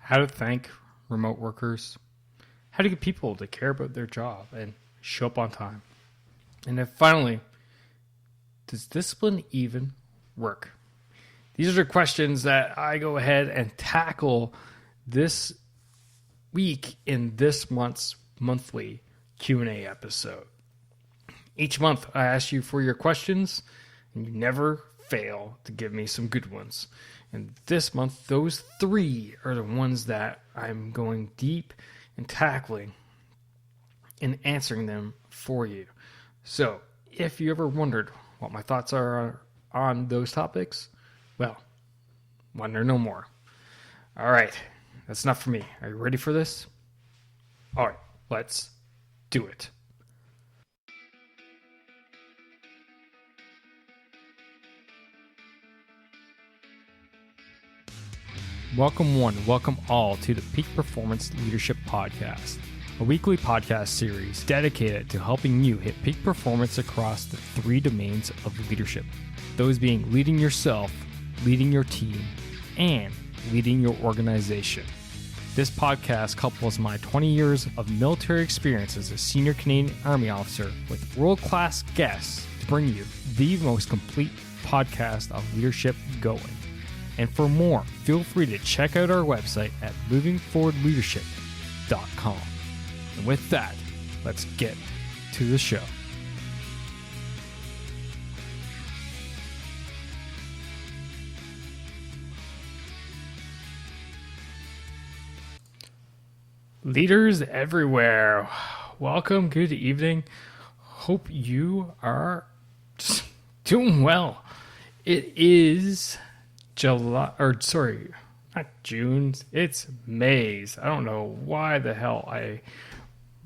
how to thank remote workers, how to get people to care about their job and show up on time. And then finally, does discipline even work? These are the questions that I go ahead and tackle this week in this month's monthly Q&A episode. Each month I ask you for your questions, and you never fail to give me some good ones. And this month, those three are the ones that I'm going deep and tackling and answering them for you. So, if you ever wondered what my thoughts are on those topics, well, wonder no more. All right, that's enough for me. Are you ready for this? All right, let's do it. Welcome welcome all to the Peak Performance Leadership Podcast, a weekly podcast series dedicated to helping you hit peak performance across the three domains of leadership. Those being leading yourself, leading your team, and leading your organization. This podcast couples my 20 years of military experience as a senior Canadian Army officer with world-class guests to bring you the most complete podcast of leadership going. And for more, feel free to check out our website at movingforwardleadership.com. And with that, let's get to the show. Leaders everywhere, welcome, good evening. Hope you are just doing well. It is not June, it's May's. I don't know why the hell I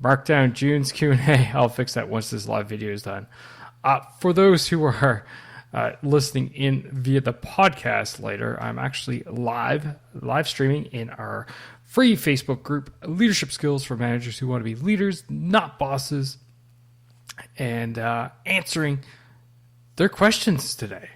marked down June's Q&A. I'll fix that once this live video is done. For those who are listening in via the podcast later, I'm actually live streaming in our free Facebook group, Leadership Skills for Managers Who Want to Be Leaders, Not Bosses, and answering their questions today.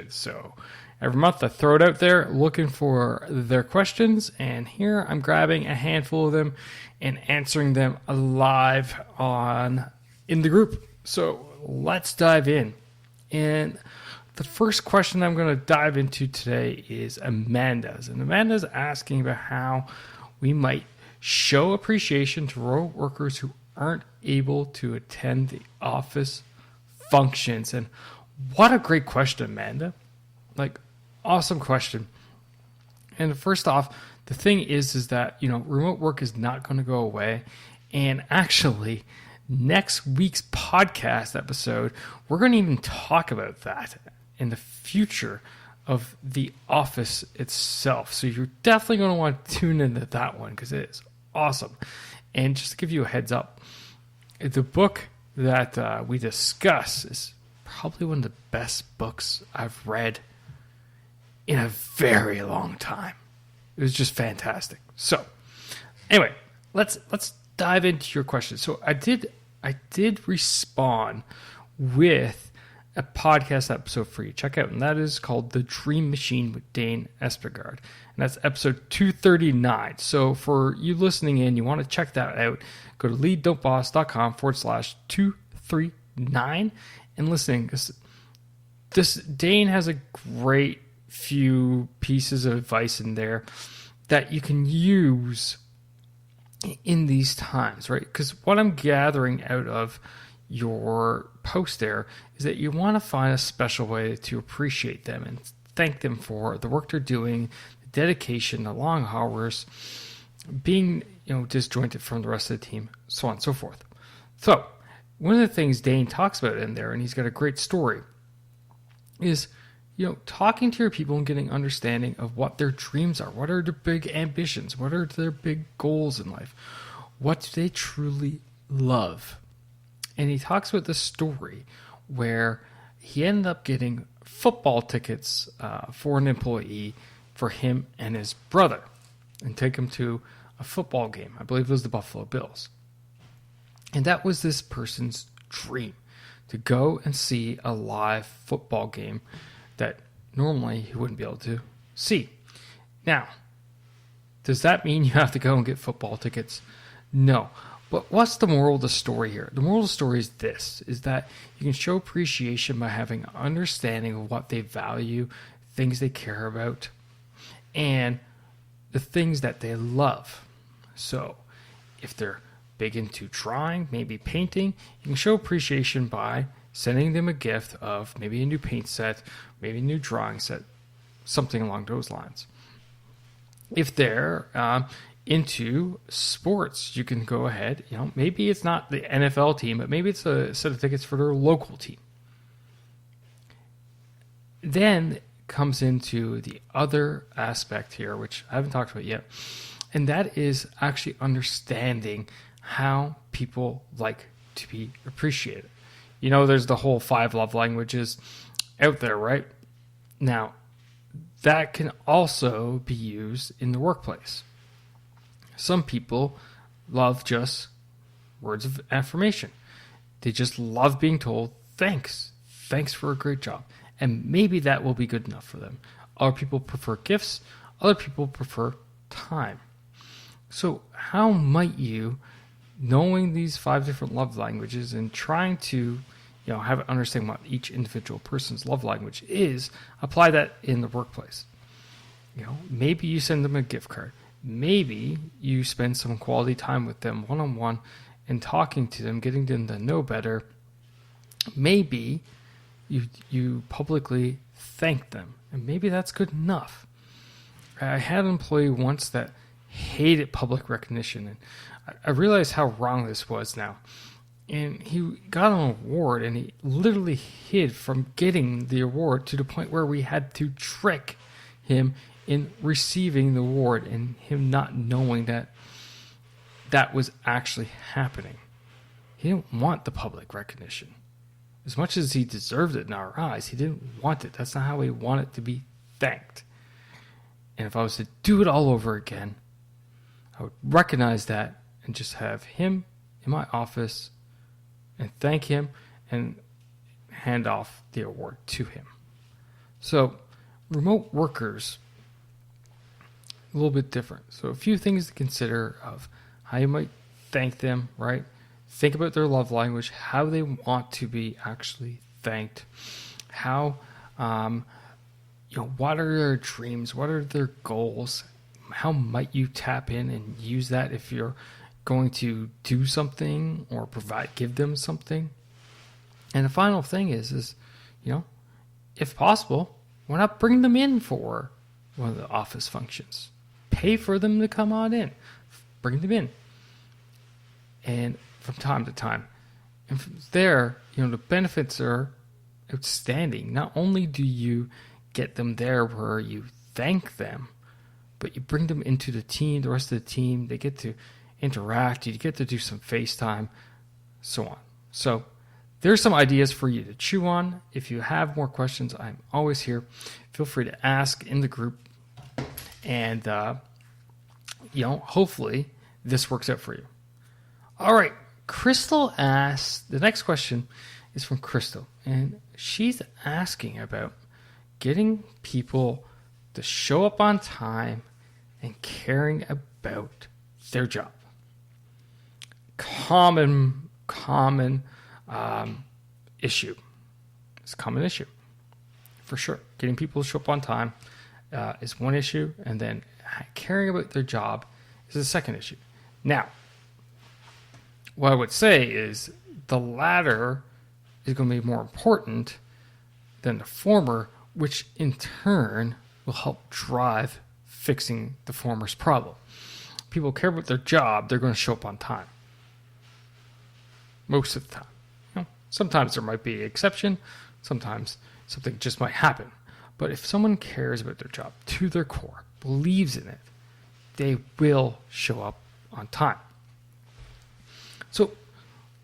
So every month I throw it out there looking for their questions, and here I'm grabbing a handful of them and answering them live in the group. So let's dive in. And the first question I'm going to dive into today is Amanda's. And Amanda's asking about how we might show appreciation to remote workers who aren't able to attend the office functions. And what a great question, Amanda. Awesome question. And first off, the thing is that, remote work is not going to go away. And actually, next week's podcast episode, we're going to even talk about that in the future of the office itself. So you're definitely going to want to tune into that one because it is awesome. And just to give you a heads up, the book that we discuss is probably one of the best books I've read in a very long time. It was just fantastic. So anyway, let's dive into your question. So I did respond with a podcast episode for you. Check out, and that is called The Dream Machine with Dane Espegard. And that's episode 239. So for you listening in, you want to check that out, go to leaddon'tboss.com/239 and listening. This Dane has a great few pieces of advice in there that you can use in these times, right? Because what I'm gathering out of your post there is that you want to find a special way to appreciate them and thank them for the work they're doing, the dedication, the long hours, being disjointed from the rest of the team, so on and so forth. So one of the things Dane talks about in there, and he's got a great story, is talking to your people and getting understanding of what their dreams are. What are their big ambitions? What are their big goals in life? What do they truly love? And he talks about this story where he ended up getting football tickets for an employee for him and his brother and take him to a football game. I believe it was the Buffalo Bills. And that was this person's dream, to go and see a live football game that normally he wouldn't be able to see. Now, Does that mean you have to go and get football tickets? No. But what's the moral of the story here? The moral of the story is this, is that you can show appreciation by having an understanding of what they value, things they care about, and the things that they love. So if they're big into drawing, maybe painting, you can show appreciation by sending them a gift of maybe a new paint set, maybe a new drawing set, something along those lines. If they're into sports, you can go ahead, maybe it's not the NFL team, but maybe it's a set of tickets for their local team. Then comes into the other aspect here, which I haven't talked about yet, and that is actually understanding how people like to be appreciated. There's the whole 5 love languages out there, right? Now, that can also be used in the workplace. Some people love just words of affirmation. They just love being told, thanks for a great job. And maybe that will be good enough for them. Other people prefer gifts. Other people prefer time. So how might you, knowing these 5 different love languages and trying to have an understanding what each individual person's love language is, apply that in the workplace? Maybe you send them a gift card. Maybe you spend some quality time with them one-on-one and talking to them, getting them to know better. Maybe you publicly thank them, and maybe that's good enough. I had an employee once that hated public recognition, and I realized how wrong this was now. And he got an award, and he literally hid from getting the award to the point where we had to trick him in receiving the award and him not knowing that that was actually happening. He didn't want the public recognition. As much as he deserved it in our eyes, he didn't want it. That's not how he wanted to be thanked. And if I was to do it all over again, I would recognize that and just have him in my office and thank him and hand off the award to him. So remote workers, a little bit different. So a few things to consider of how you might thank them, right? Think about their love language, how they want to be actually thanked, how, what are their dreams, what are their goals, how might you tap in and use that if you're going to do something or give them something. And the final thing is, if possible, why not bring them in for one of the office functions? Pay for them to come on in. Bring them in. And from time to time. And from there, the benefits are outstanding. Not only do you get them there where you thank them, but you bring them into the team, the rest of the team. They get to interact. You get to do some FaceTime, so on. So there's some ideas for you to chew on. If you have more questions, I'm always here. Feel free to ask in the group. And, hopefully this works out for you. All right. Crystal asks, the next question is from Crystal. And she's asking about getting people to show up on time and caring about their job. Common issue. It's a common issue, for sure. Getting people to show up on time is one issue, and then caring about their job is the second issue. Now, what I would say is the latter is going to be more important than the former, which in turn will help drive fixing the former's problem. People care about their job, they're going to show up on time. Most of the time. Sometimes there might be an exception. Sometimes something just might happen. But if someone cares about their job to their core, believes in it, they will show up on time. So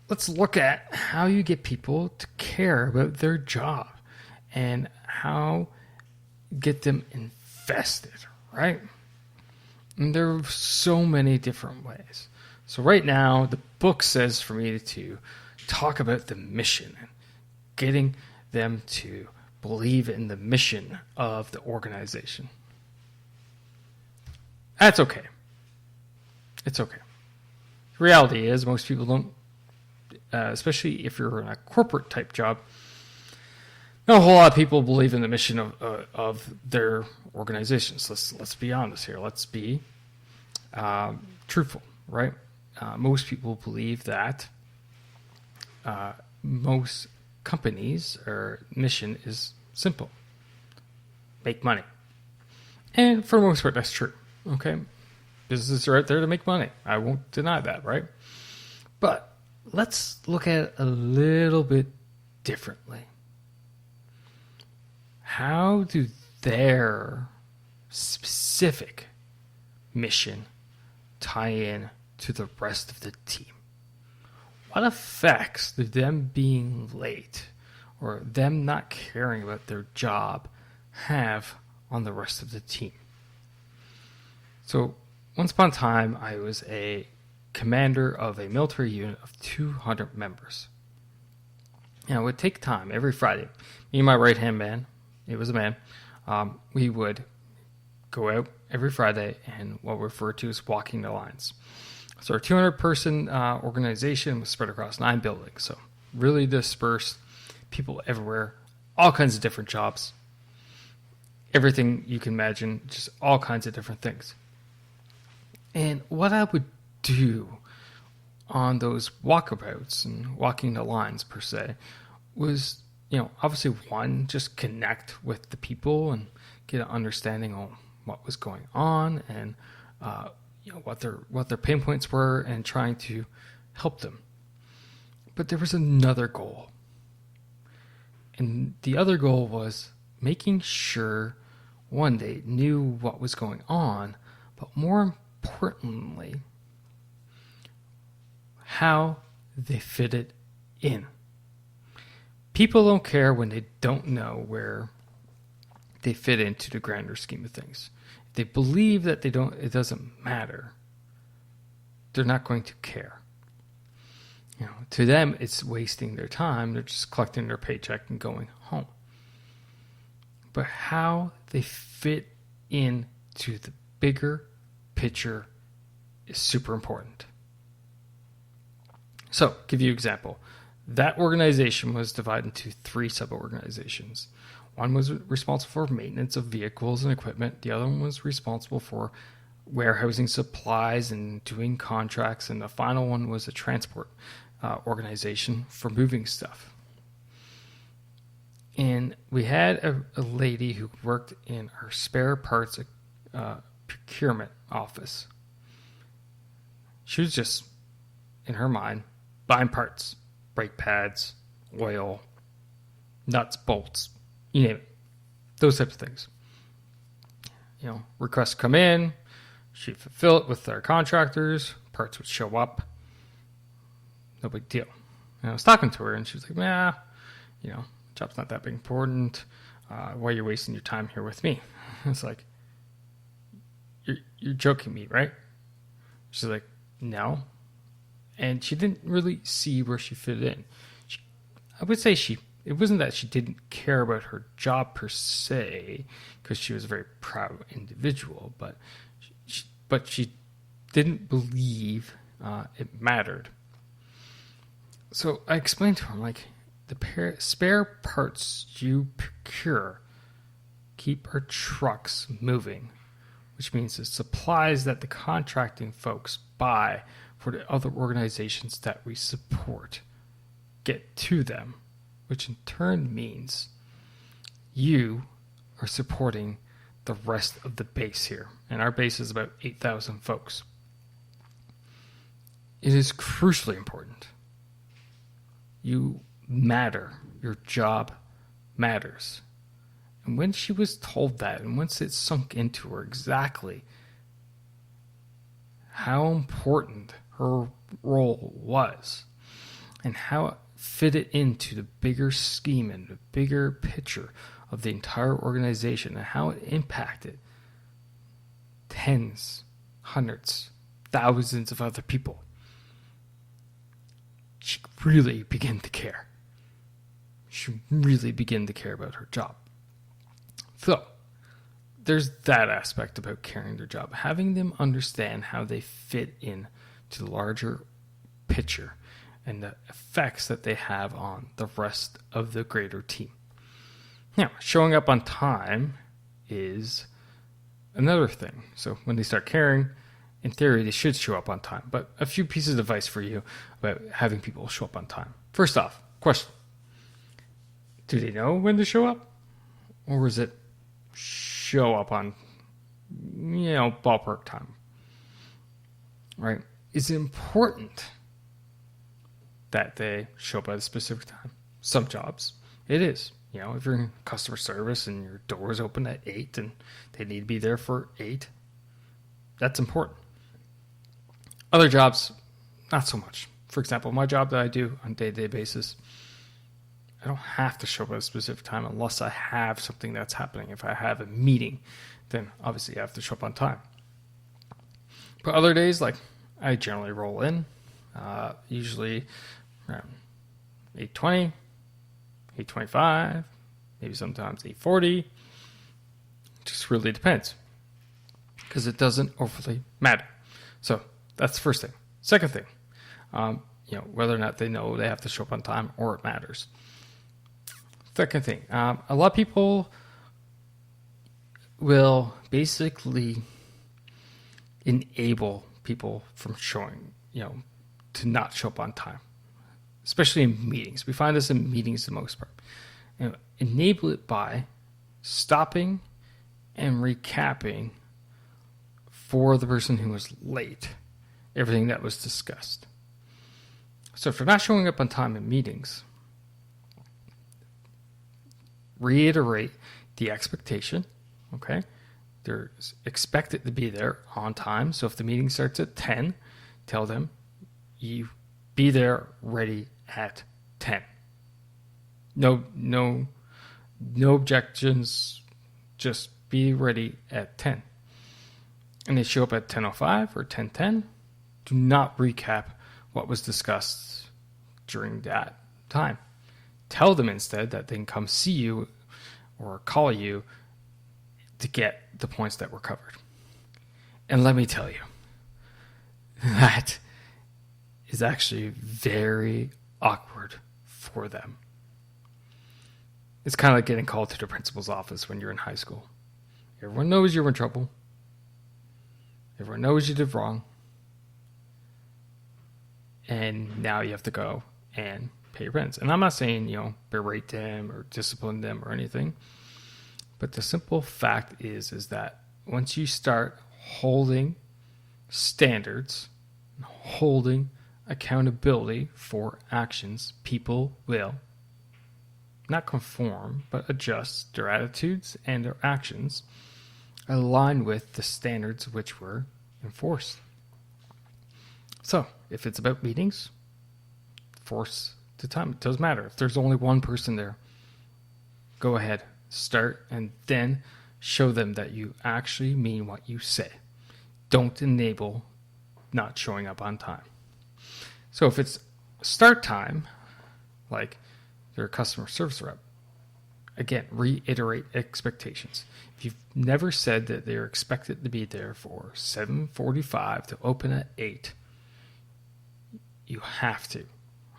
let's look at how you get people to care about their job and how get them invested, right? And there are so many different ways. So right now, the book says for me to talk about the mission and getting them to believe in the mission of the organization. That's okay. It's okay. The reality is most people don't, especially if you're in a corporate type job, not a whole lot of people believe in the mission of their organizations. Let's be honest here. Let's be truthful, right? Most people believe that most companies' or mission is simple: make money. And for the most part, that's true. Okay, businesses are out there to make money. I won't deny that, right? But let's look at it a little bit differently. How do their specific mission tie in to the rest of the team? What effects do them being late or them not caring about their job have on the rest of the team? So, once upon a time, I was a commander of a military unit of 200 members. And it would take time every Friday. Me and my right-hand man, it was a man, we would go out every Friday and what we refer to as walking the lines. So our 200-person organization was spread across 9 buildings. So really dispersed, people everywhere, all kinds of different jobs, everything you can imagine, just all kinds of different things. And what I would do on those walkabouts and walking the lines per se was, obviously one, just connect with the people and get an understanding on what was going on and what their pain points were and trying to help them. But there was another goal. And the other goal was making sure, one, they knew what was going on, but more importantly, how they fitted in. People don't care when they don't know where they fit into the grander scheme of things. If they believe that it doesn't matter, they're not going to care. To them, it's wasting their time. They're just collecting their paycheck and going home. But how they fit into the bigger picture is super important. So, give you an example. That organization was divided into 3 sub-organizations. One was responsible for maintenance of vehicles and equipment. The other one was responsible for warehousing supplies and doing contracts. And the final one was a transport organization for moving stuff. And we had a lady who worked in our spare parts procurement office. She was just, in her mind, buying parts. Brake pads, oil, nuts, bolts, you name it. Those types of things. Requests come in, she'd fulfill it with our contractors, parts would show up. No big deal. And I was talking to her and she was like, job's not that big important. Why are you wasting your time here with me? It's like, you're joking me, right? She's like, no. And she didn't really see where she fit in. I would say it wasn't that she didn't care about her job per se, because she was a very proud individual, but she didn't believe it mattered. So I explained to her, like, the spare parts you procure keep our trucks moving, which means the supplies that the contracting folks buy for the other organizations that we support get to them, which in turn means you are supporting the rest of the base here. And our base is about 8,000 folks. It is crucially important. You matter. Your job matters. And when she was told that, and once it sunk into her exactly how important her role was and how it fitted into the bigger scheme and the bigger picture of the entire organization and how it impacted tens, hundreds, thousands of other people, she really began to care. She really began to care about her job. So, there's that aspect about carrying their job, having them understand how they fit in to the larger picture and the effects that they have on the rest of the greater team. Now, showing up on time is another thing. So when they start caring, in theory, they should show up on time. But a few pieces of advice for you about having people show up on time. First off, question. Do they know when to show up? Or is it show up on, ballpark time? Right? Is it important that they show up at a specific time? Some jobs, it is. If you're in customer service and your door is open at 8 and they need to be there for 8, that's important. Other jobs, not so much. For example, my job that I do on a day-to-day basis, I don't have to show up at a specific time unless I have something that's happening. If I have a meeting, then obviously I have to show up on time. But other days, like I generally roll in, usually around 8:20, 8:25, maybe sometimes 8:40. Just really depends because it doesn't overly matter. So that's the first thing. Second thing, whether or not they know they have to show up on time or it matters. Second thing, a lot of people will basically enable people from to not show up on time, especially in meetings. We find this in meetings the most part. Enable it by stopping and recapping for the person who was late everything that was discussed. So if you're not showing up on time in meetings, reiterate the expectation, okay? They're expected to be there on time. So if the meeting starts at 10, tell them you be there ready at 10. No objections, just be ready at 10. And they show up at 10:05 or 10:10, do not recap what was discussed during that time. Tell them instead that they can come see you or call you to get the points that were covered. And let me tell you, that is actually very awkward for them. It's kind of like getting called to the principal's office when you're in high school. Everyone knows you're in trouble. Everyone knows you did wrong. And now you have to go and pay your rents. And I'm not saying, berate them or discipline them or anything. But the simple fact is that once you start holding standards, holding accountability for actions, people will not conform, but adjust their attitudes and their actions align with the standards which were enforced. So, if it's about meetings, force the time. It doesn't matter. If there's only one person there, go ahead, start, and then show them that you actually mean what you say. Don't enable not showing up on time. So if it's start time, like they're a customer service rep, again, reiterate expectations. If you've never said that they're expected to be there for 7:45 to open at 8, you have to,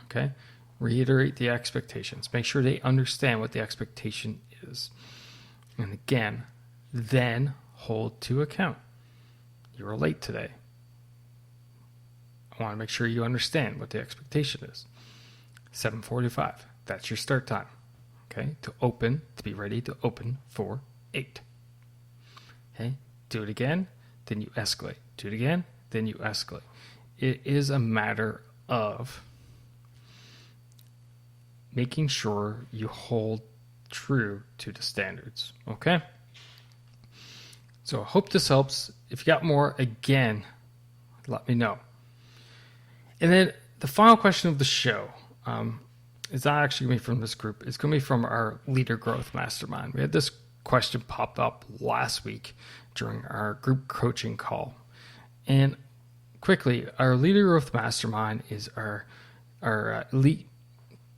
okay? Reiterate the expectations. Make sure they understand what the expectation is. And again, then hold to account. You were late today. I want to make sure you understand what the expectation is. 7:45, that's your start time. Okay, to be ready to open for 8. Okay, do it again, then you escalate. Do it again, then you escalate. It is a matter of making sure you hold true to the standards. Okay? So I hope this helps. If you got more, again, let me know. And then the final question of the show is not actually going to be from this group. It's going to be from our Leader Growth Mastermind. We had this question pop up last week during our group coaching call. And quickly, our Leader Growth Mastermind is our elite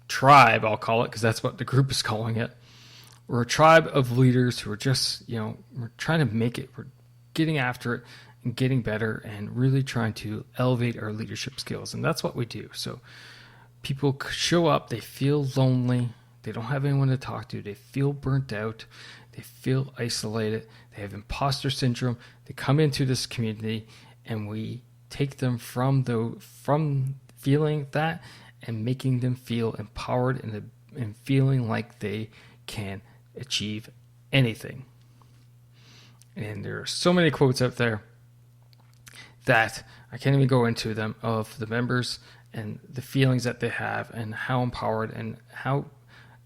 tribe, I'll call it, because that's what the group is calling it, We're a tribe of leaders who are just, we're trying to make it. We're getting after it and getting better and really trying to elevate our leadership skills. And that's what we do. So people show up, they feel lonely, they don't have anyone to talk to, they feel burnt out, they feel isolated, they have imposter syndrome. They come into this community and we take them from feeling that and making them feel empowered and feeling like they can achieve anything. And there are so many quotes out there that I can't even go into them of the members and the feelings that they have and how empowered and how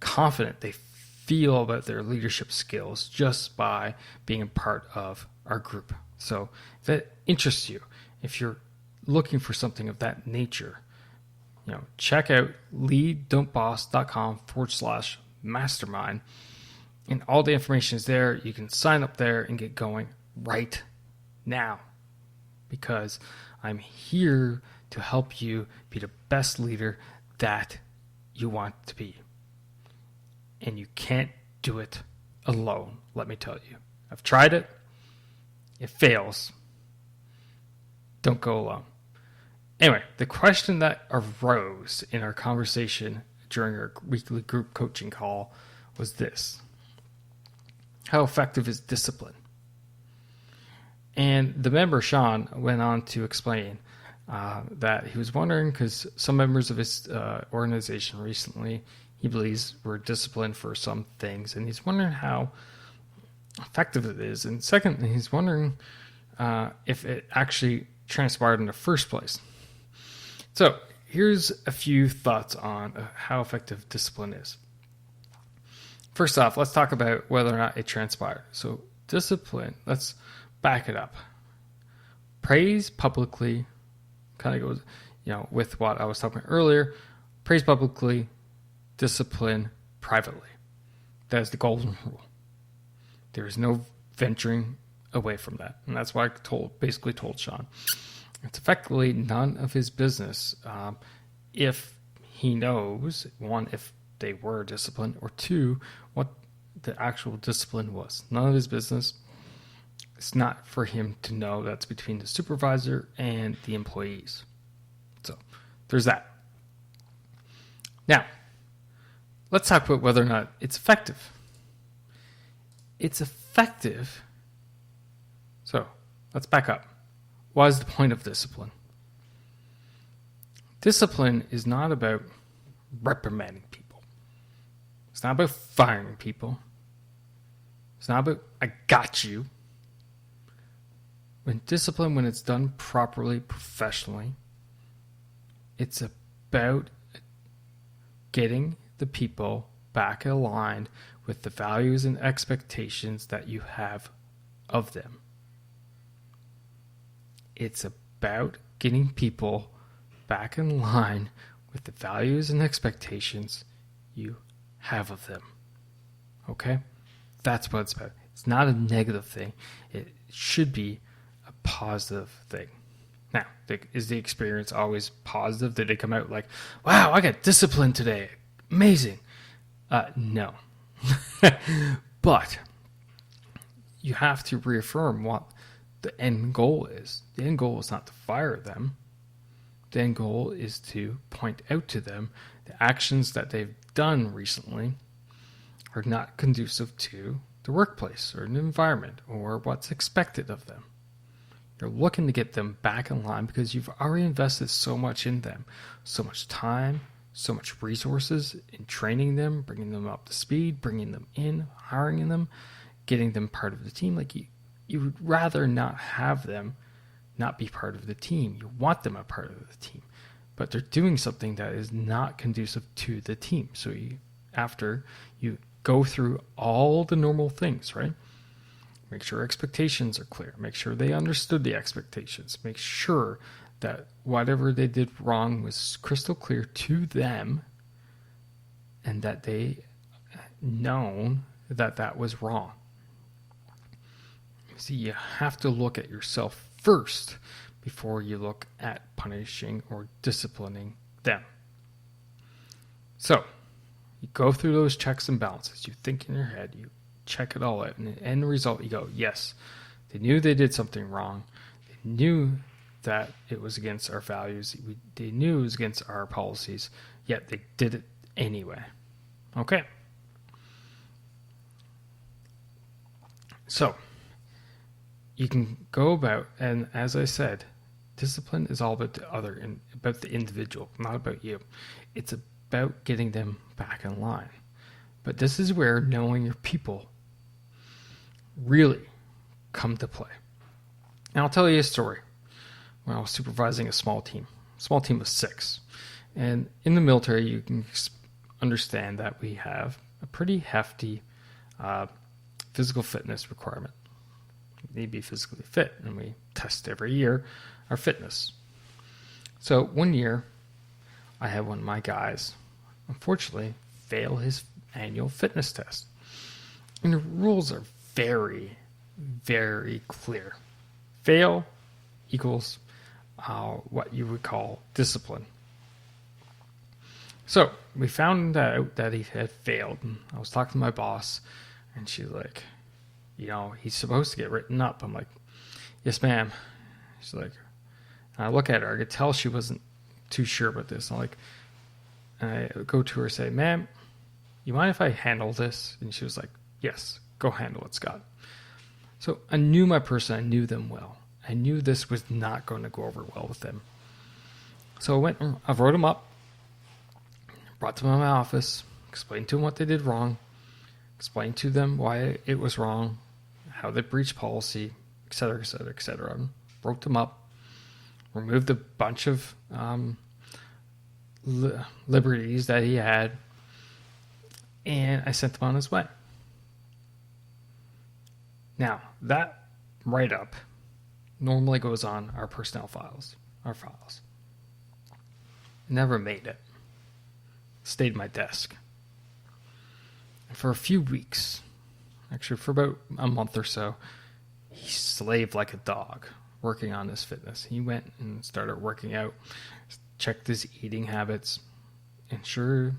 confident they feel about their leadership skills just by being a part of our group. So if that interests you, if you're looking for something of that nature, check out leaddon'tboss.com/mastermind. And all the information is there. You can sign up there and get going right now, because I'm here to help you be the best leader that you want to be. And you can't do it alone, let me tell you. I've tried it. It fails. Don't go alone. Anyway, the question that arose in our conversation during our weekly group coaching call was this: how effective is discipline? And the member, Sean, went on to explain that he was wondering, because some members of his organization recently, he believes, were disciplined for some things, and he's wondering how effective it is. And secondly, he's wondering if it actually transpired in the first place. So here's a few thoughts on how effective discipline is. First off, let's talk about whether or not it transpired. So discipline, let's back it up. Praise publicly kind of goes, with what I was talking about earlier. Praise publicly, discipline privately. That is the golden rule. There is no venturing away from that. And that's why I basically told Sean, it's effectively none of his business if he knows, one, if they were disciplined, or two, what the actual discipline was. None of his business. It's not for him to know. That's between the supervisor and the employees. So there's that. Now, let's talk about whether or not it's effective. It's effective. So let's back up. What is the point of discipline? Discipline is not about reprimanding people. It's not about firing people. It's not about, I got you. When discipline, when it's done properly, professionally, it's about getting the people back aligned with the values and expectations that you have of them. It's about getting people back in line with the values and expectations you have of them. Okay? That's what it's about. It's not a negative thing. It should be a positive thing. Now, is the experience always positive? Did they come out like, wow, I got disciplined today. Amazing. No. But you have to reaffirm what the end goal is. The end goal is not to fire them. The end goal is to point out to them the actions that they've done recently are not conducive to the workplace or an environment or what's expected of them. You're looking to get them back in line because you've already invested so much in them, so much time, so much resources in training them, bringing them up to speed, bringing them in, hiring them, getting them part of the team. Like you would rather not have them not be part of the team. You want them a part of the team, but they're doing something that is not conducive to the team. So after you go through all the normal things, right? Make sure expectations are clear. Make sure they understood the expectations. Make sure that whatever they did wrong was crystal clear to them and that they known that that was wrong. See, you have to look at yourself first before you look at punishing or disciplining them. So, You go through those checks and balances. You think in your head, you check it all out. And the end result, you go, yes, they knew they did something wrong. They knew that it was against our values. They knew it was against our policies, yet they did it anyway. Okay. So, you can go about, and as I said, discipline is all about about the individual, not about you. It's about getting them back in line. But this is where knowing your people really come to play. And I'll tell you a story. When I was supervising a small team of 6. And in the military, you can understand that we have a pretty hefty physical fitness requirement. We need to be physically fit, and we test every year our fitness. So one year, I had one of my guys, unfortunately, fail his annual fitness test. And the rules are very, very clear. Fail equals what you would call discipline. So we found out that he had failed. And I was talking to my boss, and she's like, he's supposed to get written up. I'm like, yes, ma'am. She's like, and I look at her. I could tell she wasn't too sure about this. And I go to her and say, ma'am, you mind if I handle this? And she was like, yes, go handle it, Scott. So I knew my person. I knew them well. I knew this was not going to go over well with them. So I wrote them up, brought them to my office, explained to them what they did wrong, explained to them why it was wrong, how they breached policy, etc., etc., etc. Wrote them up, removed a bunch of liberties that he had, and I sent him on his way. Now, that write-up normally goes on our personnel files, our files. Never made it. Stayed at my desk. And for a few weeks, actually for about a month or so, he slaved like a dog, working on his fitness. He went and started working out, checked his eating habits, and sure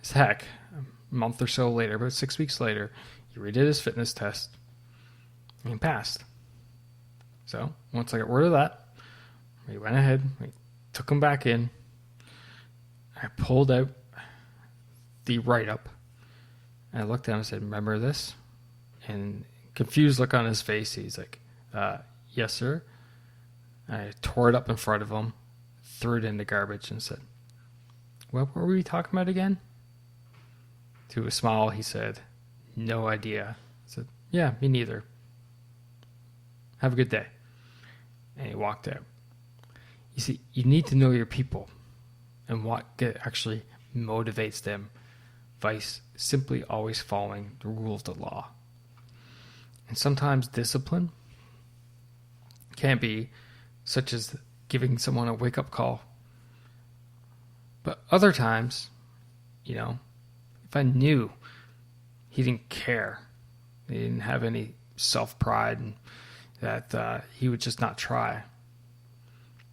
as heck, a month or so later, about 6 weeks later, he redid his fitness test and he passed. So once I got word of that, we went ahead, we took him back in. I pulled out the write-up, and I looked at him and said, remember this? And confused look on his face, he's like, yes, sir. I tore it up in front of him, threw it in the garbage, and said, what were we talking about again? To a smile, he said, no idea. I said, yeah, me neither. Have a good day. And he walked out. You see, you need to know your people and what actually motivates them vice simply always following the rule of the law. And sometimes discipline can be such as giving someone a wake-up call. But other times, if I knew he didn't care, he didn't have any self-pride, and that he would just not try,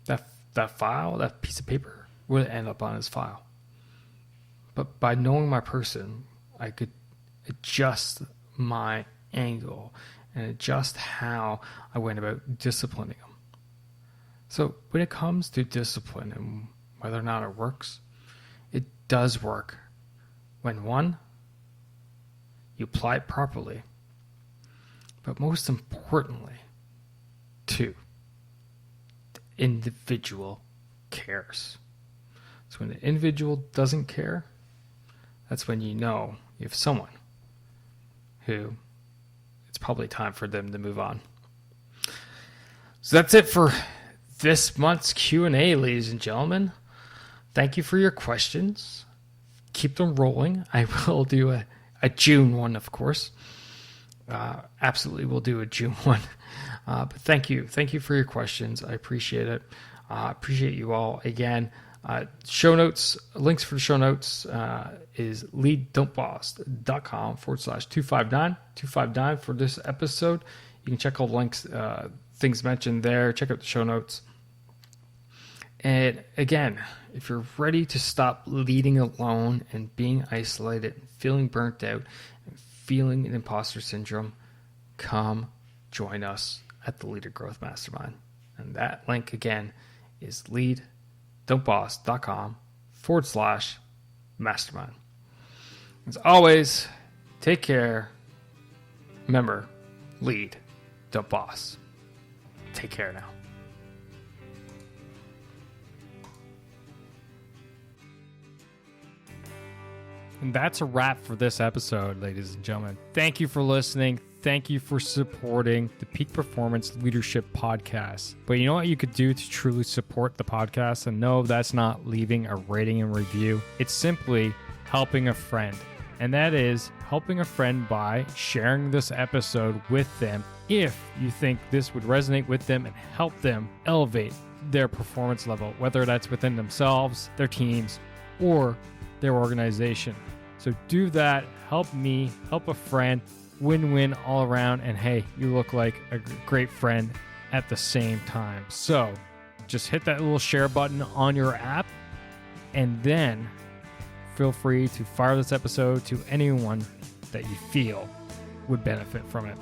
that file, that piece of paper, would end up on his file. But by knowing my person, I could adjust my angle and adjust how I went about disciplining him. So when it comes to discipline and whether or not it works, it does work when, one, you apply it properly, but most importantly, two, the individual cares. So when the individual doesn't care, that's when you know you have someone who it's probably time for them to move on. So that's it for this month's Q&A, ladies and gentlemen. Thank you for your questions. Keep them rolling. I will do a June one, of course. Absolutely will do a June one. But thank you. Thank you for your questions. I appreciate it. Appreciate you all again. Show notes, links for the show notes is leaddon'tboss.com/259 for this episode. You can check all the links, things mentioned there. Check out the show notes. And again, if you're ready to stop leading alone and being isolated, and feeling burnt out, and feeling an imposter syndrome, come join us at the Leader Growth Mastermind. And that link again is lead.boss.com/mastermind. As always, take care. Remember, lead, don't boss. Take care now. And that's a wrap for this episode, ladies and gentlemen. Thank you for listening. Thank you for supporting the Peak Performance Leadership Podcast. But you know what you could do to truly support the podcast? And no, that's not leaving a rating and review. It's simply helping a friend. And that is helping a friend by sharing this episode with them if you think this would resonate with them and help them elevate their performance level, whether that's within themselves, their teams, or their organization. So do that. Help me, help a friend, win-win all around. And hey, you look like a great friend at the same time. So just hit that little share button on your app, and then feel free to fire this episode to anyone that you feel would benefit from it.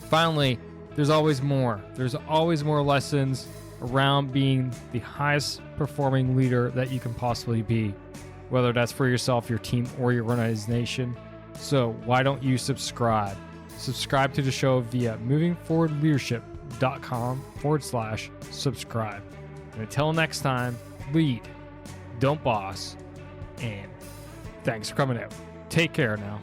Finally, there's always more. There's always more lessons around being the highest performing leader that you can possibly be, whether that's for yourself, your team, or your organization. So why don't you subscribe? Subscribe to the show via movingforwardleadership.com/subscribe. And until next time, lead, don't boss, and thanks for coming out. Take care now.